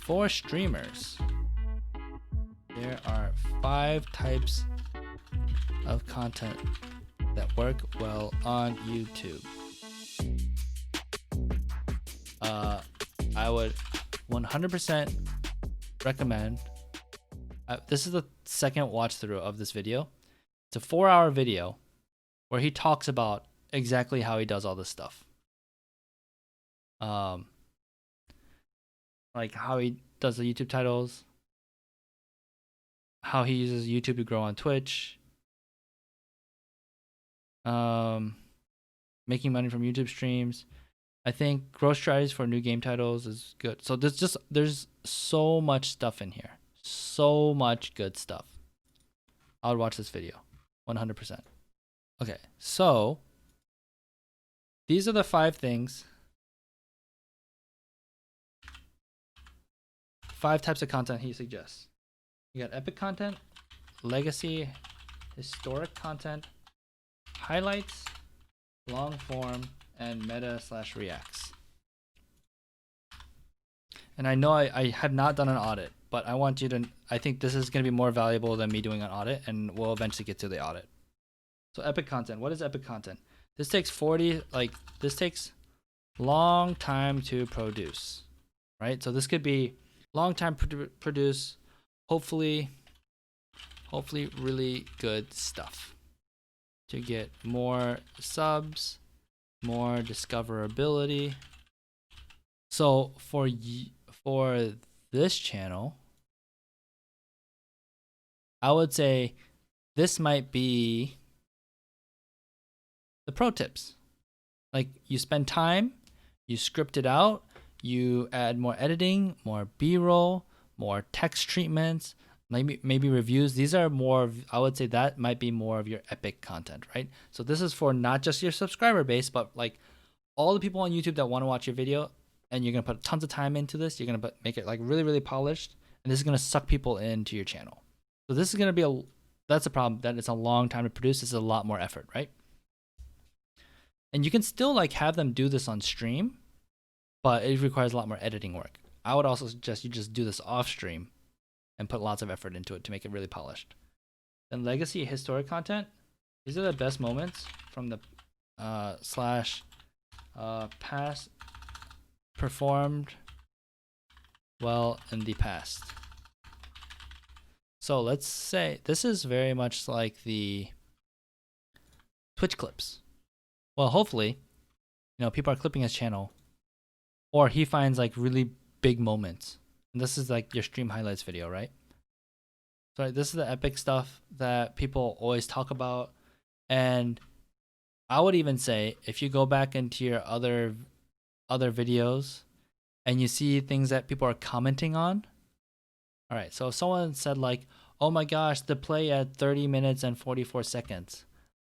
for streamers, there are 5 types of content that work well on YouTube. I would 100% recommend. This is the second watch through of this video. It's a 4-hour video where he talks about exactly how he does all this stuff. Like how he does the YouTube titles, how he uses YouTube to grow on Twitch, making money from YouTube streams. I think growth strategies for new game titles is good. So there's so much stuff in here. So much good stuff. I would watch this video 100%. Okay, so these are the 5 things. 5 types of content he suggests. You got epic content, legacy, historic content, highlights, long form, and meta/reacts. And I know I have not done an audit, but I want you to, I think this is going to be more valuable than me doing an audit, and we'll eventually get to the audit. So epic content, what is epic content? This takes this takes long time to produce, right? So this could be long time produce, hopefully really good stuff to get more subs, more discoverability. So for this channel, I would say this might be the pro tips. Like, you spend time, you script it out, you add more editing, more B-roll, more text treatments, maybe reviews. These are more, I would say that might be more of your epic content, right? So this is for not just your subscriber base, but like all the people on YouTube that want to watch your video, and you're going to put tons of time into this. You're going to make it like really, really polished, and this is going to suck people into your channel. So this is going to be that's a problem, that it's a long time to produce. This is a lot more effort, right? And you can still like have them do this on stream, but it requires a lot more editing work. I would also suggest you just do this off stream and put lots of effort into it to make it really polished. Then legacy historic content. These are the best moments from the past performed well in the past. So let's say this is very much like the Twitch clips. Well, hopefully, people are clipping his channel, or he finds like really big moments. And this is like your stream highlights video, right? So this is the epic stuff that people always talk about. And I would even say, if you go back into your other videos and you see things that people are commenting on. All right, so if someone said like, oh my gosh, the play at 30 minutes and 44 seconds.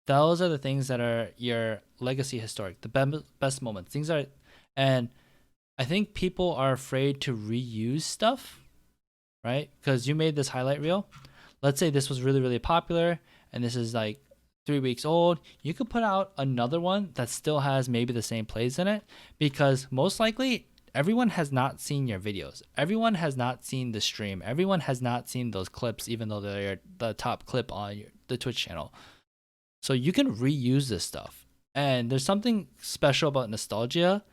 Those are the things that are your legacy historic, the best moments. And I think people are afraid to reuse stuff, right? Because you made this highlight reel. Let's say this was really, really popular, and this is like 3 weeks old. You could put out another one that still has maybe the same plays in it, because most likely everyone has not seen your videos. Everyone has not seen the stream. Everyone has not seen those clips, even though they're the top clip on the Twitch channel. So you can reuse this stuff. And there's something special about nostalgia,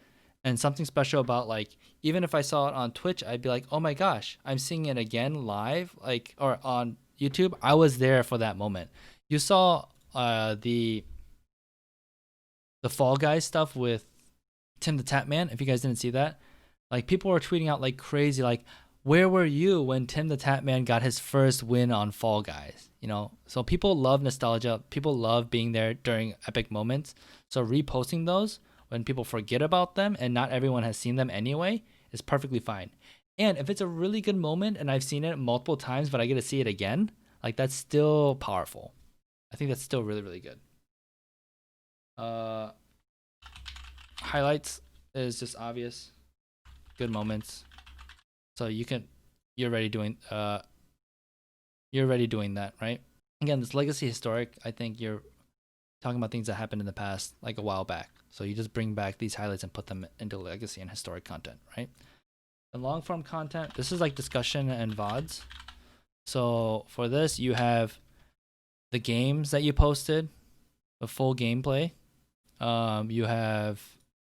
and something special about, like, even if I saw it on Twitch, I'd be like, oh my gosh, I'm seeing it again live, like, or on YouTube. I was there for that moment. You saw the Fall Guys stuff with Tim the Tatman. If you guys didn't see that, like, people were tweeting out like crazy, like, where were you when Tim the Tatman got his first win on Fall Guys? So people love nostalgia. People love being there during epic moments. So reposting those when people forget about them and not everyone has seen them anyway is perfectly fine. And if it's a really good moment and I've seen it multiple times, but I get to see it again, like, that's still powerful. I think that's still really, really good. Highlights is just obvious. Good moments. So you're already doing that, right? Again, this legacy historic, I think you're talking about things that happened in the past, like a while back. So you just bring back these highlights and put them into legacy and historic content, right? And long form content, this is like discussion and VODs. So for this, you have the games that you posted, the full gameplay. You have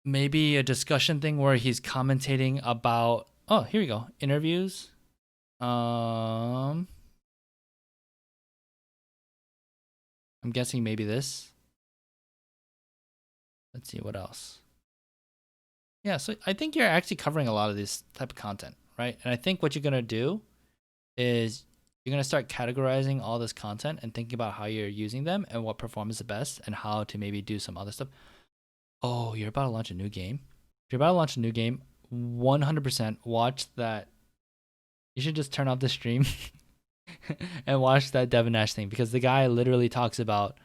maybe a discussion thing where he's commentating about, oh, here we go, interviews. I'm guessing maybe this. Let's see what else. Yeah, so I think you're actually covering a lot of this type of content, right? And I think what you're gonna do is you're gonna start categorizing all this content and thinking about how you're using them and what performs the best and how to maybe do some other stuff. Oh, you're about to launch a new game. If you're about to launch a new game, 100% watch that. You should just turn off the stream and watch that Devin Nash thing, because the guy literally talks about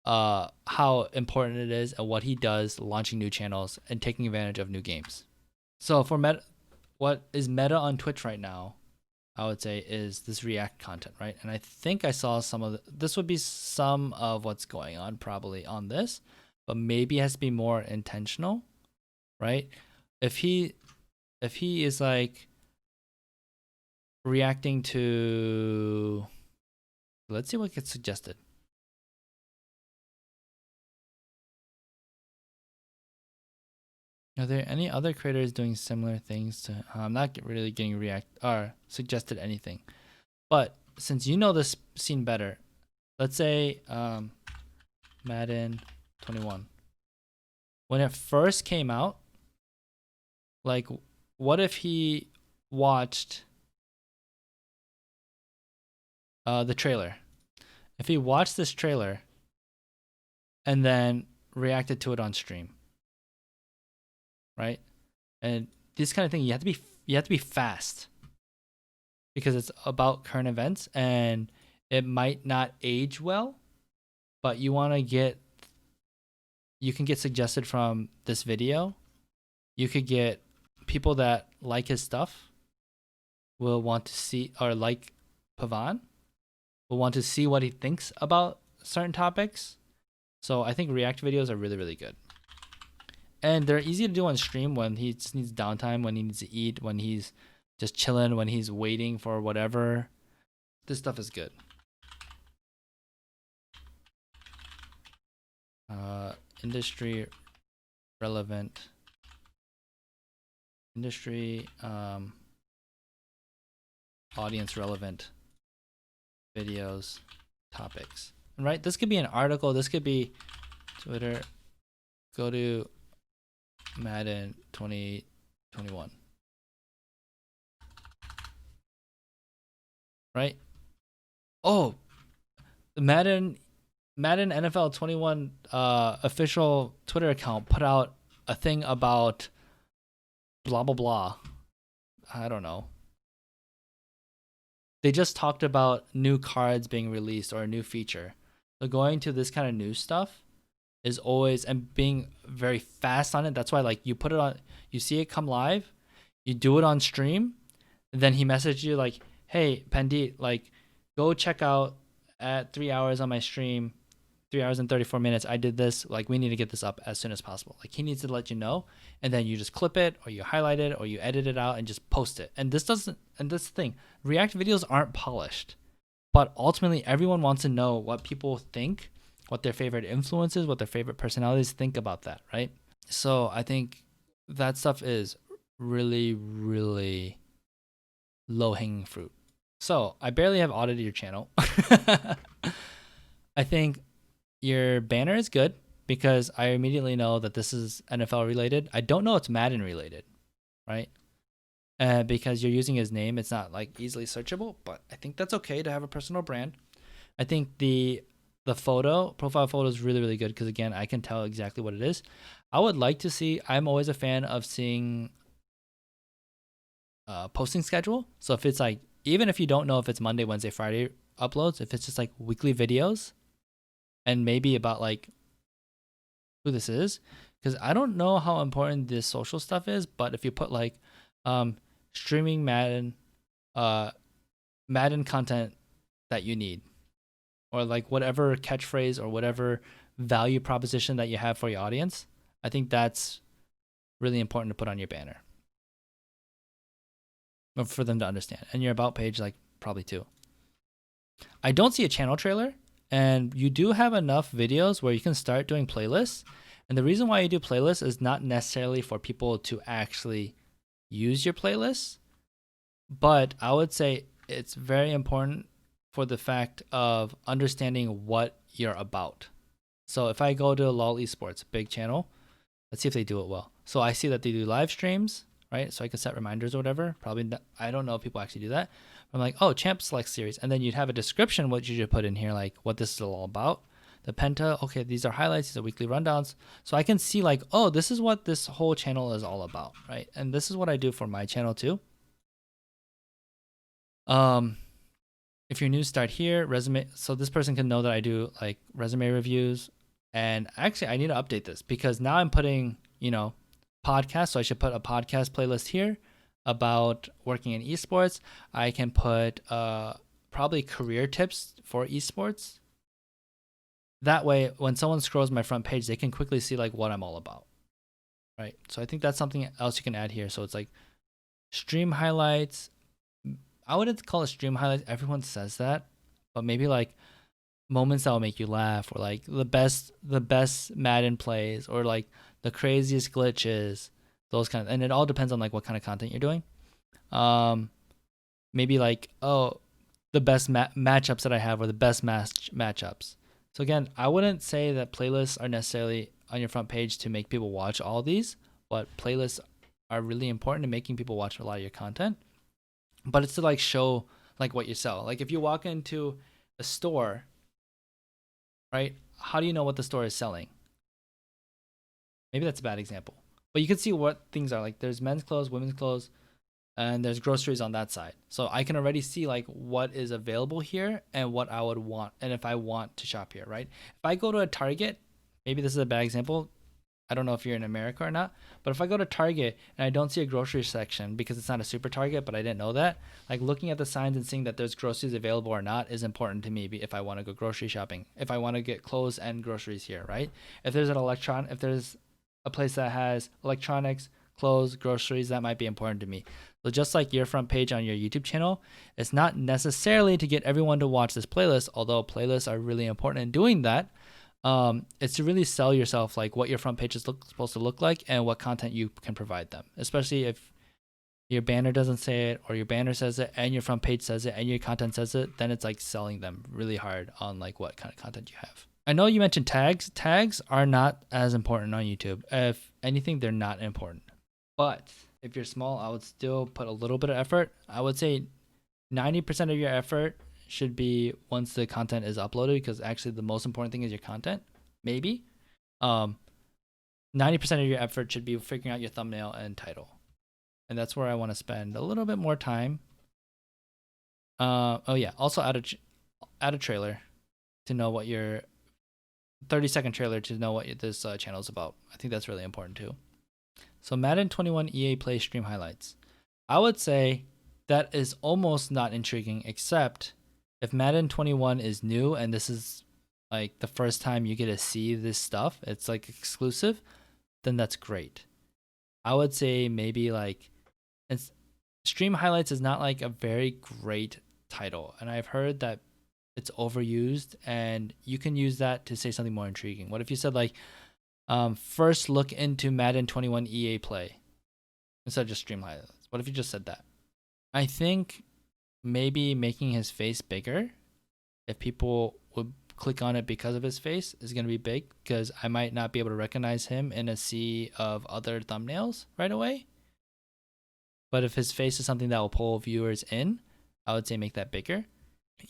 how important it is and what he does launching new channels and taking advantage of new games. So for meta, what is meta on Twitch right now, I would say, is this React content, right? And I think I saw some of this would be some of what's going on probably on this, but maybe it has to be more intentional, right? If he is like reacting to, let's see what gets suggested. Are there any other creators doing similar things to, I'm not really getting react or suggested anything, but since you know this scene better, let's say Madden 21, when it first came out, like what if he watched the trailer? If he watched this trailer and then reacted to it on stream, right? And this kind of thing, you have to be fast, because it's about current events and it might not age well, but you can get suggested from this video. You could get people that like his stuff will want to see, or like Pavan will want to see what he thinks about certain topics. So I think React videos are really, really good. And they're easy to do on stream when he just needs downtime, when he needs to eat, when he's just chilling, when he's waiting for whatever. This stuff is good. Industry relevant. Audience relevant videos, topics. Right? This could be an article. This could be Twitter. Go to Madden 2021. Right? Oh, the Madden NFL 21 official Twitter account put out a thing about blah blah blah. I don't know. They just talked about new cards being released or a new feature. So going to this kind of new stuff is always, and being very fast on it. That's why, like, you put it on, you see it come live, you do it on stream, and then he messaged you like, hey Pandit, like, go check out at 3 hours on my stream, 3 hours and 34 minutes, I did this, like, we need to get this up as soon as possible. Like, he needs to let you know, and then you just clip it or you highlight it or you edit it out and just post it. And this doesn't, and this thing, React videos aren't polished, but ultimately everyone wants to know what people think, what their favorite influences, what their favorite personalities think about that, right? So I think that stuff is really, really low-hanging fruit. So I barely have audited your channel. I think your banner is good because I immediately know that this is NFL related. I don't know it's Madden related, right? Because you're using his name, it's not like easily searchable, but I think that's okay to have a personal brand. I think the profile photo is really, really good because, again, I can tell exactly what it is. I would like to see, I'm always a fan of seeing posting schedule. So if it's like, even if you don't know if it's Monday, Wednesday, Friday uploads, if it's just like weekly videos and maybe about like who this is, because I don't know how important this social stuff is, but if you put like streaming Madden content that you need, or like whatever catchphrase or whatever value proposition that you have for your audience, I think that's really important to put on your banner. for them to understand. And your about page, like probably too. I don't see a channel trailer, and you do have enough videos where you can start doing playlists. And the reason why you do playlists is not necessarily for people to actually use your playlists, but I would say it's very important for the fact of understanding what you're about. So if I go to LOL Esports, big channel, let's see if they do it well. So I see that they do live streams, right? So I can set reminders or whatever. Probably not, I don't know if people actually do that. I'm like, oh, Champ Select Series. And then you'd have a description, what you should put in here, like what this is all about. The Penta, okay, these are highlights, these are weekly rundowns. So I can see like, oh, this is what this whole channel is all about, right? And this is what I do for my channel too. If you're new, start here. Resume. So this person can know that I do like resume reviews. And actually, I need to update this because now I'm putting, podcasts. So I should put a podcast playlist here about working in esports. I can put probably career tips for esports. That way, when someone scrolls my front page, they can quickly see like what I'm all about, right? So I think that's something else you can add here. So it's like stream highlights. I wouldn't call it stream highlights. Everyone says that, but maybe like moments that will make you laugh, or like the best Madden plays, or like the craziest glitches, those kind of. And it all depends on like what kind of content you're doing. Maybe like, oh, the best matchups that I have, or the best matchups. So again, I wouldn't say that playlists are necessarily on your front page to make people watch all these, but playlists are really important to making people watch a lot of your content. But it's to like show like what you sell. Like if you walk into a store, right? How do you know what the store is selling? Maybe that's a bad example. But you can see what things are. Like there's men's clothes, women's clothes, and there's groceries on that side. So I can already see like what is available here and what I would want, and if I want to shop here, right? If I go to a Target, maybe this is a bad example. I don't know if you're in America or not, but if I go to Target and I don't see a grocery section because it's not a super Target, but I didn't know that, like looking at the signs and seeing that there's groceries available or not is important to me if I want to go grocery shopping, if I want to get clothes and groceries here, right? If there's if there's a place that has electronics, clothes, groceries, that might be important to me. So just like your front page on your YouTube channel, it's not necessarily to get everyone to watch this playlist, although playlists are really important in doing that. It's to really sell yourself, like what your front page is supposed to look like and what content you can provide them, especially if your banner doesn't say it, or your banner says it and your front page says it and your content says it, then it's like selling them really hard on like what kind of content you have. I know you mentioned tags. Tags are not as important on YouTube. If anything, they're not important. But if you're small, I would still put a little bit of effort. I would say 90% of your effort should be once the content is uploaded, because actually the most important thing is your content. Maybe 90% of your effort should be figuring out your thumbnail and title, and that's where I want to spend a little bit more time. Oh yeah, also add a trailer to know what your 30-second trailer to know what this channel is about. I think that's really important too. So Madden 21 EA Play stream highlights. I would say that is almost not intriguing, except if Madden 21 is new and this is like the first time you get to see this stuff, it's like exclusive, then that's great. I would say maybe like stream highlights is not like a very great title, and I've heard that it's overused, and you can use that to say something more intriguing. What if you said like first look into Madden 21 EA Play instead of just stream highlights? What if you just said that? I think maybe making his face bigger, if people would click on it because of his face, is going to be big, because I might not be able to recognize him in a sea of other thumbnails right away. But if his face is something that will pull viewers in, I would say make that bigger.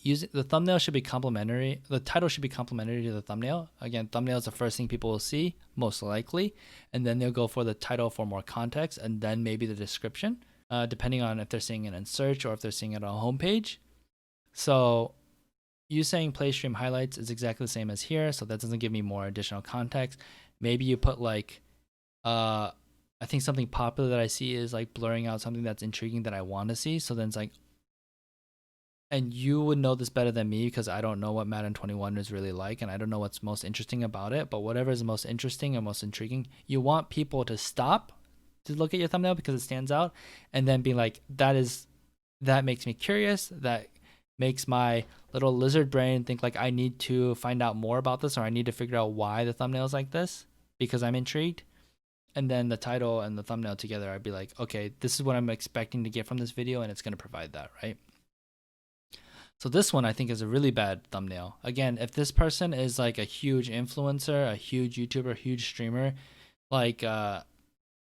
The thumbnail should be complementary. The title should be complementary to the thumbnail. Again, thumbnail is the first thing people will see, most likely, and then they'll go for the title for more context, and then maybe the description, depending on if they're seeing it in search or if they're seeing it on a homepage. So you saying play stream highlights is exactly the same as here, so that doesn't give me more additional context. Maybe you put like, I think something popular that I see is like blurring out something that's intriguing that I want to see. So then it's like, and you would know this better than me because I don't know what Madden 21 is really like, and I don't know what's most interesting about it, but whatever is most interesting and most intriguing, you want people to stop to look at your thumbnail because it stands out, and then be like, that is that makes me curious. That makes my little lizard brain think like I need to find out more about this, or I need to figure out why the thumbnail is like this because I'm intrigued. And then the title and the thumbnail together, I'd be like, okay, this is what I'm expecting to get from this video, and it's going to provide that, right? So this one I think is a really bad thumbnail. Again, if this person is like a huge influencer, a huge YouTuber, huge streamer, like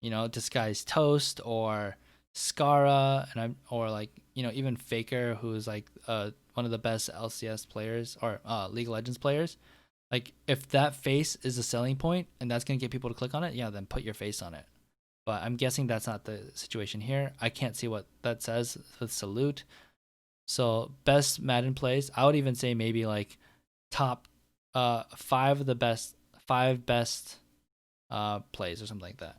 Disguised Toast or Scara, or like even Faker, who's like one of the best LCS players or League of Legends players. Like if that face is a selling point and that's gonna get people to click on it, yeah, then put your face on it. But I'm guessing that's not the situation here. I can't see what that says with salute. So best Madden plays, I would even say maybe like top five of the best plays or something like that.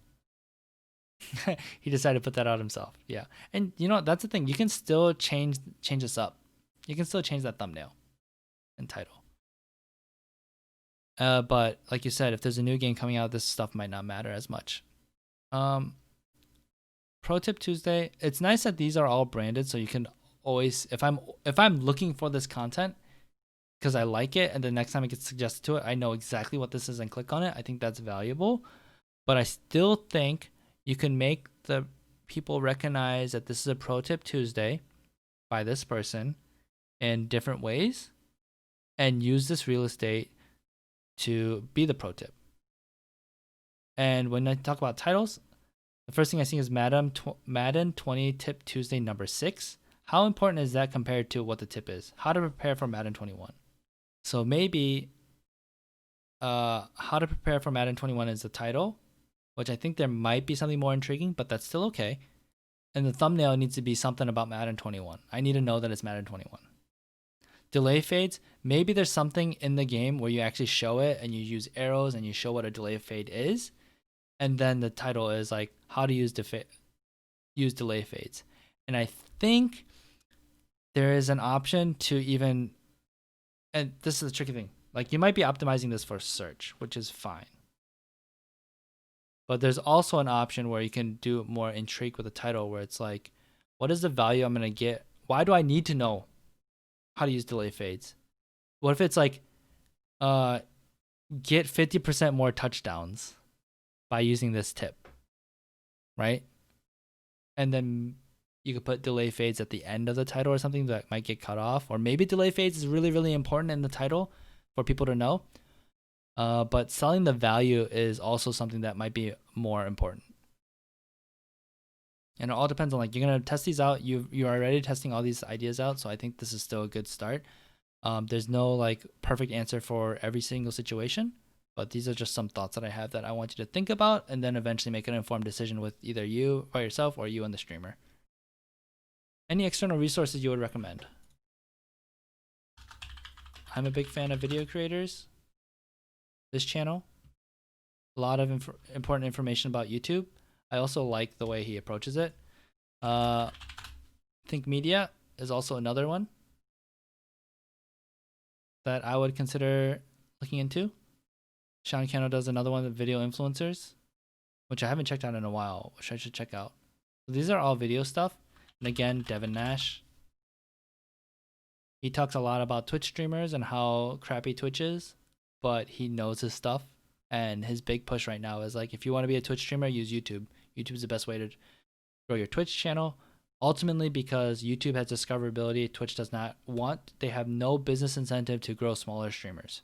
He decided to put that out himself. Yeah. And that's the thing. You can still change this up. You can still change that thumbnail and title. But like you said, if there's a new game coming out, this stuff might not matter as much. Pro tip Tuesday. It's nice that these are all branded, so you can always, if I'm looking for this content because I like it, and the next time it gets suggested to it, I know exactly what this is and click on it. I think that's valuable. But I still think you can make the people recognize that this is a Pro Tip Tuesday by this person in different ways, and use this real estate to be the pro tip. And when I talk about titles, the first thing I see is Madden 20 Tip Tuesday number 6. How important is that compared to what the tip is? How to prepare for Madden 21. So maybe how to prepare for Madden 21 is the title, which I think there might be something more intriguing, but that's still okay. And the thumbnail needs to be something about Madden 21. I need to know that it's Madden 21. Delay fades, maybe there's something in the game where you actually show it and you use arrows and you show what a delay fade is. And then the title is like how to use delay fades. And I think there is an option to even, and this is the tricky thing, like you might be optimizing this for search, which is fine. But there's also an option where you can do more intrigue with the title where it's like, what is the value I'm going to get? Why do I need to know how to use delay fades? What if it's like, get 50% more touchdowns by using this tip, right? And then you could put delay fades at the end of the title or something that might get cut off. Or maybe delay fades is really, really important in the title for people to know. But selling the value is also something that might be more important. And it all depends on, like, you're going to test these out. You are already testing all these ideas out. So I think this is still a good start. There's no like perfect answer for every single situation, but these are just some thoughts that I have that I want you to think about and then eventually make an informed decision with either you by yourself or you and the streamer. Any external resources you would recommend? I'm a big fan of video creators. This channel, a lot of important information about YouTube. I also like the way he approaches it. Think Media is also another one that I would consider looking into. Sean Cano does another one with video influencers, which I haven't checked out in a while, which I should check out. So these are all video stuff. And again, Devin Nash. He talks a lot about Twitch streamers and how crappy Twitch is, but he knows his stuff. And his big push right now is like, if you want to be a Twitch streamer, use YouTube. YouTube is the best way to grow your Twitch channel. Ultimately, because YouTube has discoverability, Twitch does not want, they have no business incentive to grow smaller streamers.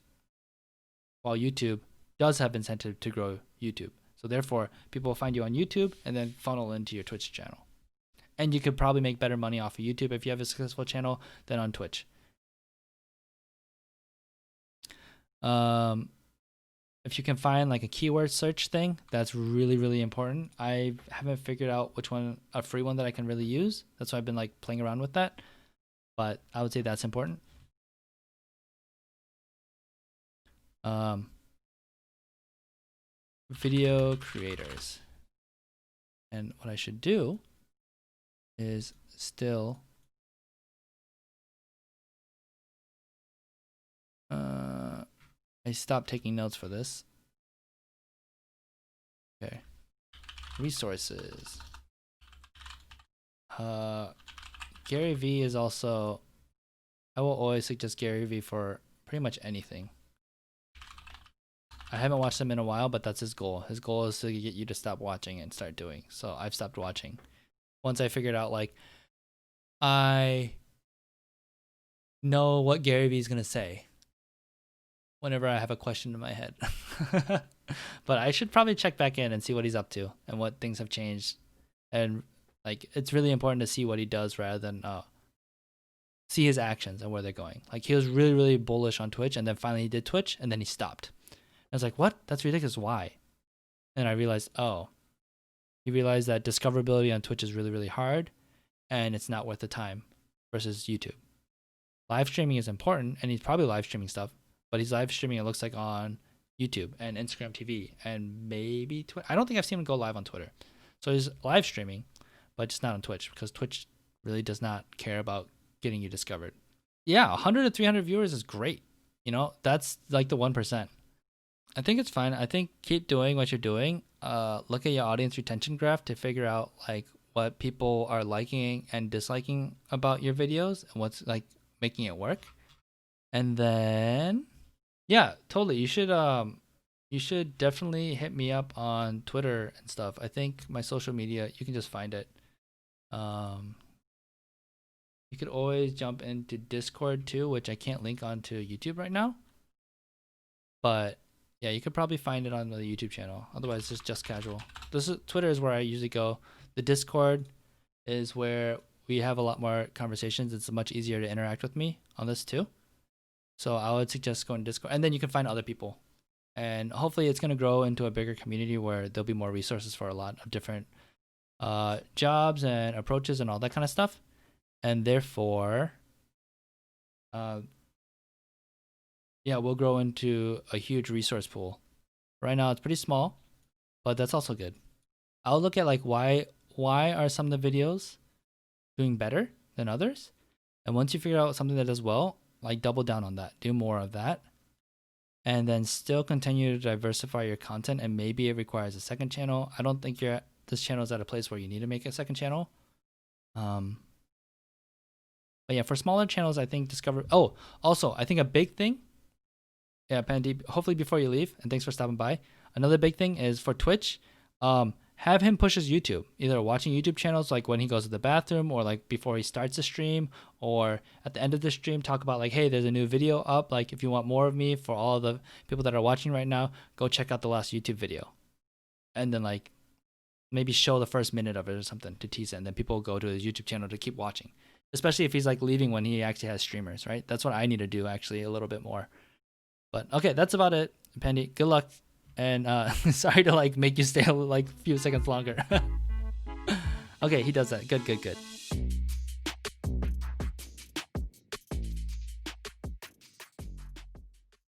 While YouTube does have incentive to grow YouTube. So therefore, people will find you on YouTube and then funnel into your Twitch channel. And you could probably make better money off of YouTube if you have a successful channel than on Twitch. If you can find like a keyword search thing, that's really, really important. I haven't figured out which one, a free one that I can really use. That's why I've been like playing around with that. But I would say that's important. Video creators. And what I should do is still I stopped taking notes for this. Okay. Resources. Gary V is also, I will always suggest Gary V for pretty much anything. I haven't watched him in a while, but that's his goal. His goal is to get you to stop watching and start doing. So I've stopped watching. Once I figured out, like, I know what Gary Vee is going to say whenever I have a question in my head. But I should probably check back in and see what he's up to and what things have changed. And like, it's really important to see what he does rather than see his actions and where they're going. Like, he was really, really bullish on Twitch, and then finally he did Twitch, and then he stopped. I was like, what? That's ridiculous. Why? And I realized, oh, he realized that discoverability on Twitch is really, really hard, and it's not worth the time versus YouTube. Live streaming is important, and he's probably live streaming stuff, but he's live streaming, it looks like, on YouTube and Instagram TV and maybe Twitter. I don't think I've seen him go live on Twitter. So he's live streaming, but just not on Twitch, because Twitch really does not care about getting you discovered. Yeah, 100 to 300 viewers is great. You know, that's like the 1%. I think it's fine. I think keep doing what you're doing. Look at your audience retention graph to figure out like what people are liking and disliking about your videos and what's like making it work. And then, yeah, totally. You should definitely hit me up on Twitter and stuff. I think my social media, you can just find it. You could always jump into Discord too, which I can't link onto YouTube right now. But yeah, you could probably find it on the YouTube channel. Otherwise, it's just casual. Twitter is where I usually go. The Discord is where we have a lot more conversations. It's much easier to interact with me on this too. So I would suggest going to Discord, and then you can find other people. And hopefully it's going to grow into a bigger community where there'll be more resources for a lot of different jobs and approaches and all that kind of stuff. And therefore, yeah, we'll grow into a huge resource pool. Right now it's pretty small, but that's also good. I'll look at like why are some of the videos doing better than others? And once you figure out something that does well, like double down on that, do more of that. And then still continue to diversify your content, and maybe it requires a second channel. I don't think this channel is at a place where you need to make a second channel. But yeah, for smaller channels, I think also, I think a big thing, yeah, Pandy, hopefully before you leave, and thanks for stopping by. Another big thing is for Twitch, have him push his YouTube, either watching YouTube channels like when he goes to the bathroom, or like before he starts the stream, or at the end of the stream, talk about like, hey, there's a new video up. Like, if you want more of me, for all the people that are watching right now, go check out the last YouTube video. And then like maybe show the first minute of it or something to tease it, and then people will go to his YouTube channel to keep watching. Especially if he's like leaving when he actually has streamers, right? That's what I need to do actually a little bit more. But okay, that's about it, Pendy. Good luck. And sorry to like make you stay like a few seconds longer. Okay, he does that. Good.